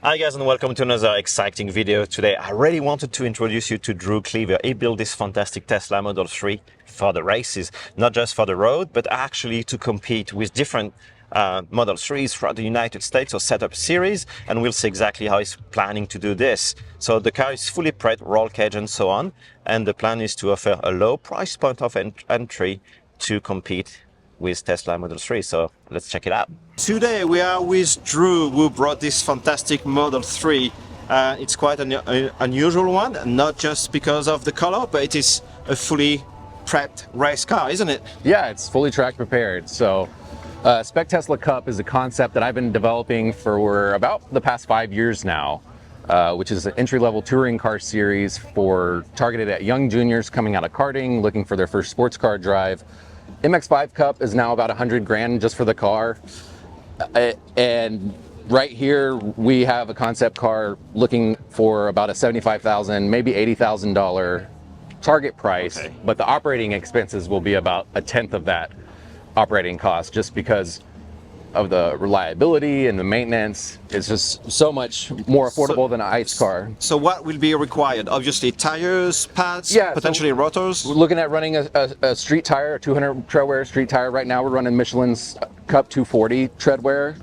Hi guys, and welcome to another exciting video. Today I really wanted to introduce you to Drew Cleaver. He built this fantastic Tesla Model 3 for the races, not just for the road, but actually to compete with different Model 3s from the United States or setup series, and we'll see exactly how he's planning to do this. So the car is fully prepped, roll cage and so on, and the plan is to offer a low price point of entry to compete with Tesla Model 3. So let's check it out. Today we are with Drew, who brought this fantastic Model 3. It's quite an unusual one, not just because of the color, but it is a fully prepped race car, isn't it? Yeah, it's fully track prepared. So Spec Tesla Cup is a concept that I've been developing for about the past 5 years now, which is an entry-level touring car series targeted at young juniors coming out of karting, looking for their first sports car drive. MX-5 Cup is now about 100 grand just for the car. And right here we have a concept car looking for about a $75,000, maybe $80,000 target price, okay. But the operating expenses will be about a tenth of that operating cost, just because of the reliability and the maintenance. It's just so much more affordable than an ICE car. So what will be required? Obviously tires, pads, potentially rotors? We're looking at running a street tire, a 200 treadwear street tire. Right now we're running Michelin's Cup 240 treadwear,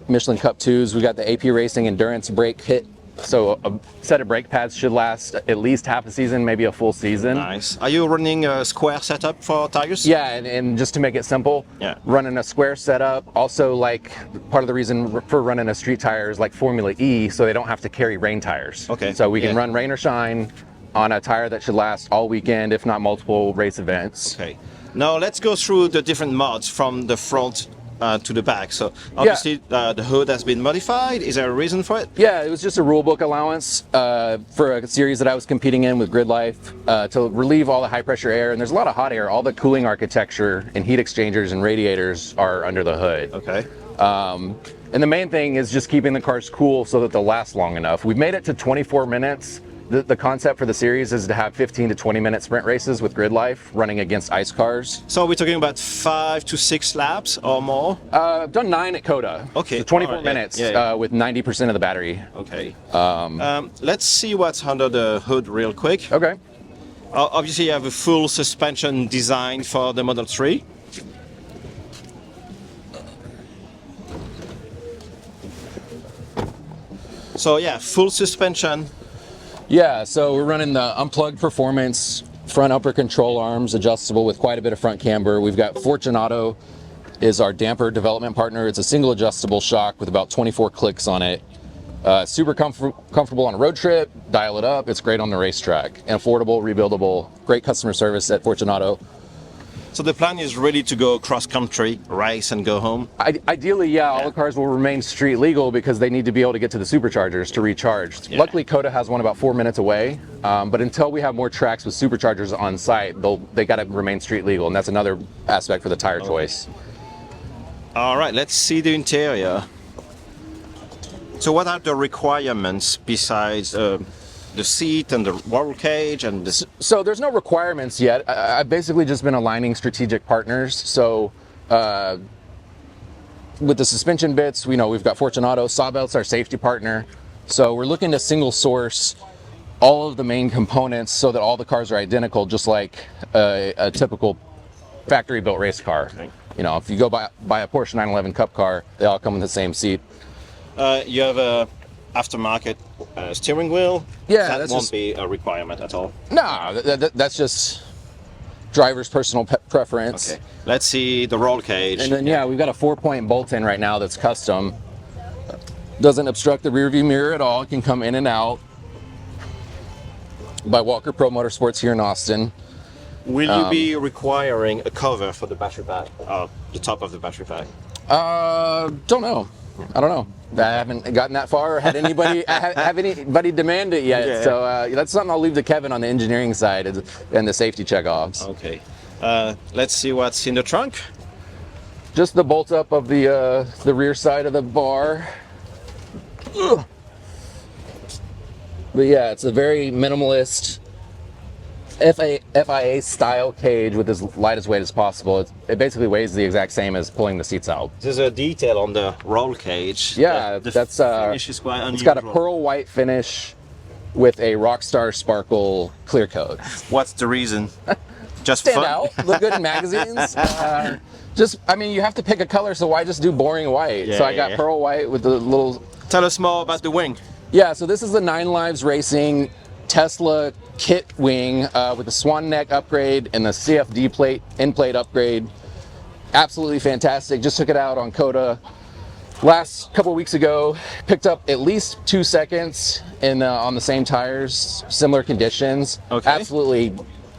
Michelin Cup 2s. We got the AP Racing Endurance brake kit. So a set of brake pads should last at least half a season, maybe a full season. Nice. Are you running a square setup for tires? Yeah, and just to make it simple, running a square setup. Also, like, part of the reason for running a street tire is like Formula E, so they don't have to carry rain tires. Okay. So we can run rain or shine on a tire that should last all weekend, if not multiple race events. Okay. Now let's go through the different mods from the front to the back. So obviously the hood has been modified. Is there a reason for it? Yeah, it was just a rule book allowance for a series that I was competing in with Grid Life to relieve all the high pressure air. And there's a lot of hot air. All the cooling architecture and heat exchangers and radiators are under the hood. Okay. And the main thing is just keeping the cars cool so that they'll last long enough. We've made it to 24 minutes. The concept for the series is to have 15 to 20 minute sprint races with Grid Life running against ICE cars. So we're talking about 5 to 6 laps or more? I've done 9 at COTA. Okay. So 24 minutes with 90% of the battery. Okay. Let's see what's under the hood real quick. Okay. Obviously you have a full suspension design for the Model 3. So yeah, full suspension. Yeah, so we're running the unplugged performance front upper control arms, adjustable with quite a bit of front camber. We've got Fortunato is our damper development partner. It's a single adjustable shock with about 24 clicks on it. Super comfortable on a road trip, dial it up. It's great on the racetrack. And affordable, rebuildable, great customer service at Fortunato. So the plan is really to go cross-country, race and go home? Ideally, all the cars will remain street legal because they need to be able to get to the superchargers to recharge. Yeah. Luckily, COTA has one about 4 minutes away, but until we have more tracks with superchargers on site, they got to remain street legal, and that's another aspect for the tire choice. All right, let's see the interior. So what are the requirements besides the seat and the roll cage and this? So there's no requirements yet. I've basically just been aligning strategic partners. So with the suspension bits, we've got Fortunato. Sawbelt's our safety partner. So we're looking to single source all of the main components so that all the cars are identical, just like a typical factory built race car. Okay. If you go buy a Porsche 911 Cup car, they all come in the same seat. You have a aftermarket steering wheel. Yeah, that won't be a requirement at all. No, that's just driver's personal preference. Okay. Let's see the roll cage. And then we've got a 4-point bolt-in right now that's custom. Doesn't obstruct the rear view mirror at all. It can come in and out. By Walker Pro Motorsports here in Austin. Will you be requiring a cover for the battery pack? The top of the battery pack? Don't know. I don't know. I haven't gotten that far or had anybody have anybody demand it yet. Yeah. So that's something I'll leave to Kevin on the engineering side and the safety checkoffs. Okay. Let's see what's in the trunk. Just the bolt up of the rear side of the bar. Ugh. But yeah, it's a very minimalist FIA style cage with as light as weight as possible. It basically weighs the exact same as pulling the seats out. There's a detail on the roll cage. Yeah, the that's finish is quite unusual. It's got a pearl white finish with a Rockstar Sparkle clear coat. What's the reason? Just Stand fun? out, look good in magazines. I mean, you have to pick a color, so why just do boring white? Yeah, so I got pearl white with the little. Tell us more about the wing. Yeah, so this is the 9 Lives Racing Tesla kit wing with the swan neck upgrade and the CFD plate, end plate upgrade. Absolutely fantastic. Just took it out on COTA last couple of weeks ago. Picked up at least 2 seconds on the same tires, similar conditions. Okay. Absolutely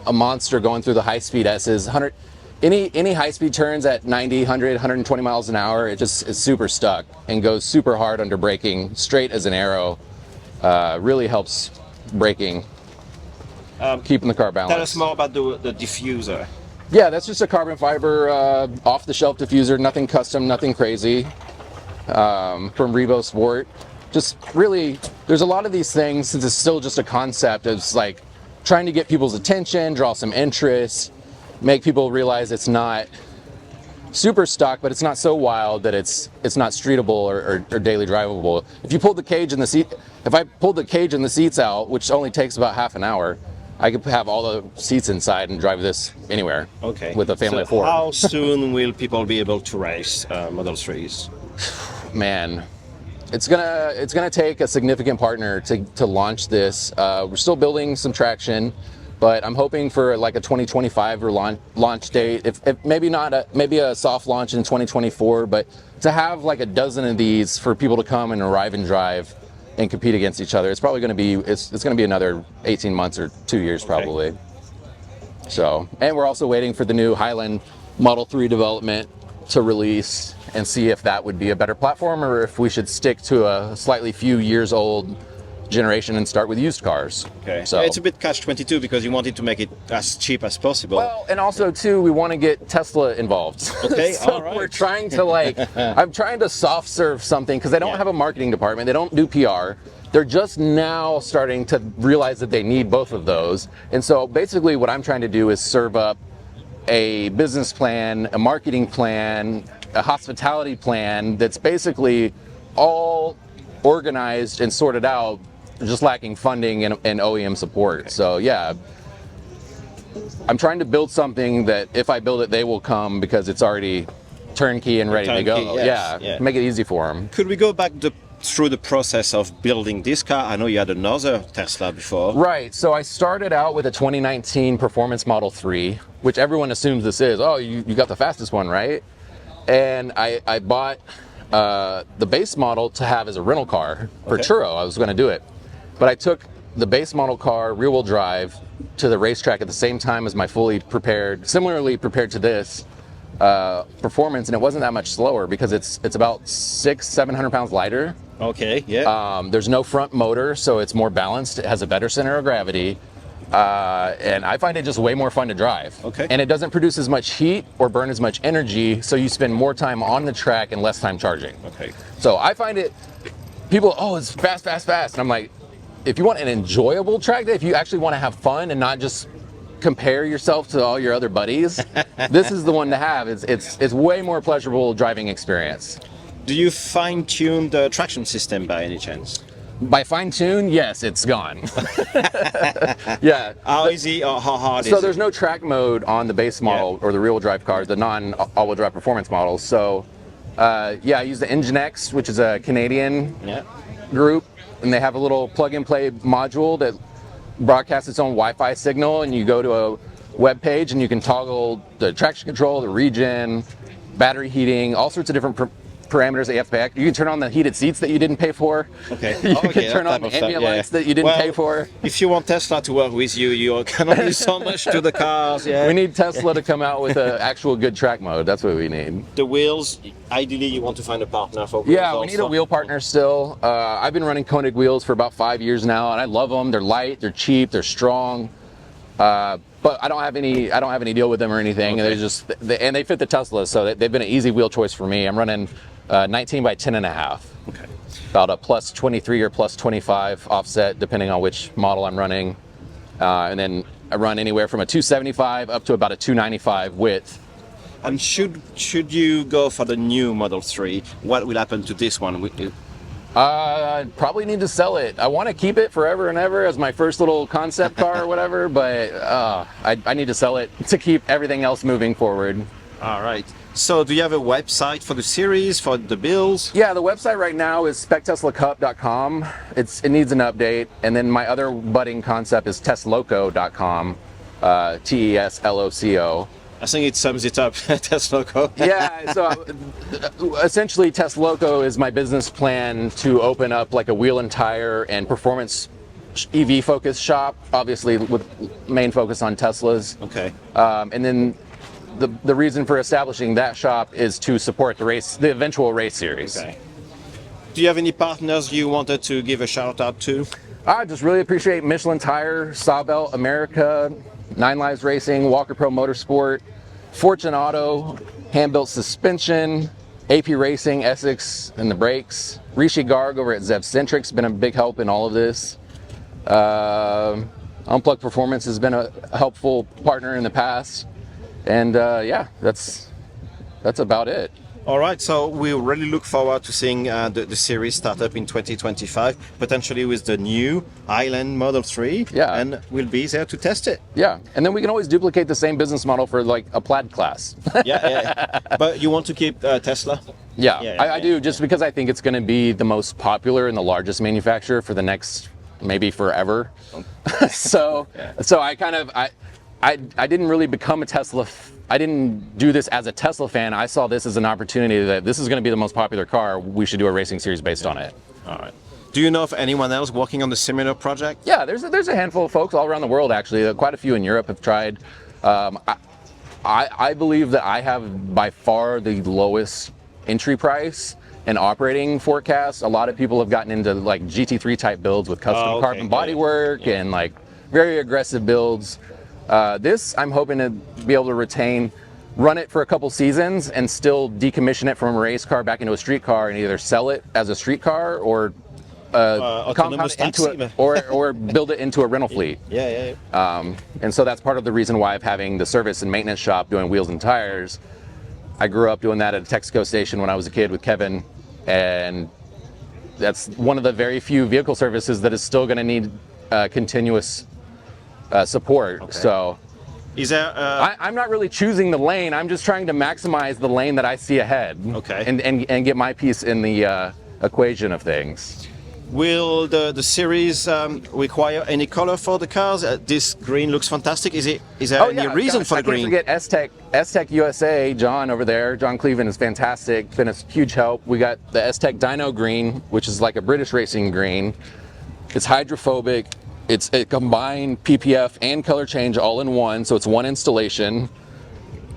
a monster going through the high-speed S's. Any high-speed turns at 90, 100, 120 miles an hour, it just is super stuck and goes super hard under braking, straight as an arrow. Really helps braking, keeping the car balanced. Tell us more about the diffuser. Yeah, that's just a carbon fiber off-the-shelf diffuser, nothing custom, nothing crazy, from Revo Sport. Just really, there's a lot of these things, since it's still just a concept, it's like trying to get people's attention, draw some interest, make people realize it's not super stock, but it's not so wild that it's not streetable or daily drivable. If you pulled the cage in the seat, if I pulled the cage and the seats out, which only takes about half an hour, I could have all the seats inside and drive this anywhere. Okay. With a family of 4. How soon will people be able to race Model 3s? Man, it's gonna take a significant partner to launch this. We're still building some traction, but I'm hoping for like a 2025 launch date. If maybe not maybe a soft launch in 2024, but to have like a dozen of these for people to come and arrive and drive and compete against each other, it's probably going to be it's going to be another 18 months or 2 years probably. Okay. So, and we're also waiting for the new Highland Model 3 development to release and see if that would be a better platform or if we should stick to a slightly few years old generation and start with used cars. Okay. So Yeah, it's a bit catch-22 because you wanted to make it as cheap as possible. well, and also too, we want to get Tesla involved. Okay, So all right. we're trying to I'm trying to soft serve something because they don't have a marketing department. They don't do PR. They're just now starting to realize that they need both of those. And so basically what I'm trying to do is serve up a business plan, a marketing plan, a hospitality plan that's basically all organized and sorted out, just lacking funding and OEM support. So yeah, I'm trying to build something that if I build it, they will come because it's already turnkey and ready to go. Turnkey, yes, yeah. Make it easy for them. Could we go back through the process of building this car? I know you had another Tesla before. Right, so I started out with a 2019 Performance Model 3, which everyone assumes this is. Oh, you got the fastest one, right? And I bought the base model to have as a rental car for Churro. I was going to do it. But I took the base model car, rear-wheel drive, to the racetrack at the same time as my fully prepared, similarly prepared to this, performance, and it wasn't that much slower because it's about 600-700 pounds lighter. Okay, yeah. There's no front motor, so it's more balanced. It has a better center of gravity. And I find it just way more fun to drive. Okay. And it doesn't produce as much heat or burn as much energy, so you spend more time on the track and less time charging. Okay. So I find it, people, oh, it's fast, fast, fast. And I'm like, if you want an enjoyable track day, if you actually want to have fun and not just compare yourself to all your other buddies, this is the one to have. It's way more pleasurable driving experience. Do you fine-tune the traction system by any chance? By fine tune, yes, it's gone. Yeah. How easy or how hard is So it? there's no track mode on the base model or the rear-wheel drive cars, the non-all-wheel drive performance models. So yeah, I use the Engine X, which is a Canadian group, and they have a little plug-and-play module that broadcasts its own Wi-Fi signal, and you go to a web page and you can toggle the traction control, the regen, battery heating, all sorts of different parameters that you have to pay. You can turn on the heated seats that you didn't pay for. Okay. You can turn on the ambient lights that you didn't pay for. If you want Tesla to work with you, you can only do so much to the cars. Yeah. We need Tesla to come out with an actual good track mode. That's what we need. The wheels, ideally you want to find a partner for wheels. Yeah, we need a wheel partner still. I've been running Koenig wheels for about 5 years now, and I love them. They're light, they're cheap, they're strong. But I don't have any deal with them or anything. Okay. And they fit the Tesla, so they've been an easy wheel choice for me. I'm running 19 by 10.5. Okay. About a plus 23 or plus 25 offset, depending on which model I'm running. And then I run anywhere from a 275 up to about a 295 width. And should you go for the new Model 3, what will happen to this one? Probably need to sell it. I want to keep it forever and ever as my first little concept car or whatever, but I need to sell it to keep everything else moving forward. All right. So do you have a website for the series, for the builds? Yeah, the website right now is specteslacup.com. It needs an update. And then my other budding concept is tesloco.com, TESLOCO. I think it sums it up, Tesloco. Yeah, so essentially Tesloco is my business plan to open up like a wheel and tire and performance EV focused shop, obviously with main focus on Teslas. Okay. And then the reason for establishing that shop is to support the eventual race series. Okay. Do you have any partners you wanted to give a shout out to? I just really appreciate Michelin Tire, Sawbelt America, Nine Lives Racing, Walker Pro Motorsport, Fortune Auto, Hand-Built Suspension, AP Racing, Essex and the brakes, Rishi Garg over at ZevCentric's been a big help in all of this. Unplugged Performance has been a helpful partner in the past. And yeah, that's about it. All right, so we really look forward to seeing the series start up in 2025, potentially with the new Highland Model 3. Yeah. And we'll be there to test it. Yeah, and then we can always duplicate the same business model for like a plaid class. Yeah. But you want to keep Tesla? Yeah, I do, just because I think it's going to be the most popular and the largest manufacturer for the next, maybe forever. So I kind of, I didn't really become a Tesla. I didn't do this as a Tesla fan. I saw this as an opportunity that this is going to be the most popular car. We should do a racing series based on it. All right. Do you know of anyone else working on the similar project? Yeah, there's a handful of folks all around the world actually. Quite a few in Europe have tried. I believe that I have by far the lowest entry price and operating forecast. A lot of people have gotten into like GT3 type builds with custom carbon bodywork and like very aggressive builds. This, I'm hoping to be able to run it for a couple seasons and still decommission it from a race car back into a street car and either sell it as a street car or compound it into it or build it into a rental fleet. Yeah. And so that's part of the reason why I'm having the service and maintenance shop doing wheels and tires. I grew up doing that at a Texaco station when I was a kid with Kevin, and that's one of the very few vehicle services that is still going to need continuous support. Okay. So is there I'm not really choosing the lane. I'm just trying to maximize the lane that I see ahead. Okay. And get my piece in the equation of things. Will the series require any color for the cars? This green looks fantastic. Is there any reason for the green? I can't forget S-Tech USA, John over there. John Cleaver is fantastic. Been a huge help. We got the S-Tech Dyno green, which is like a British racing green. It's hydrophobic. It's a combined PPF and color change all in one, so it's one installation,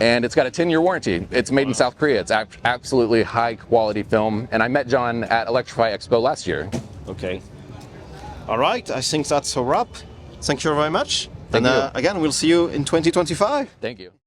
and it's got a 10-year warranty. It's made in South Korea. It's absolutely high quality film, and I met John at Electrify Expo last year. Okay. All right, I think that's a wrap. Thank you very much. Thank you. Again, we'll see you in 2025. Thank you.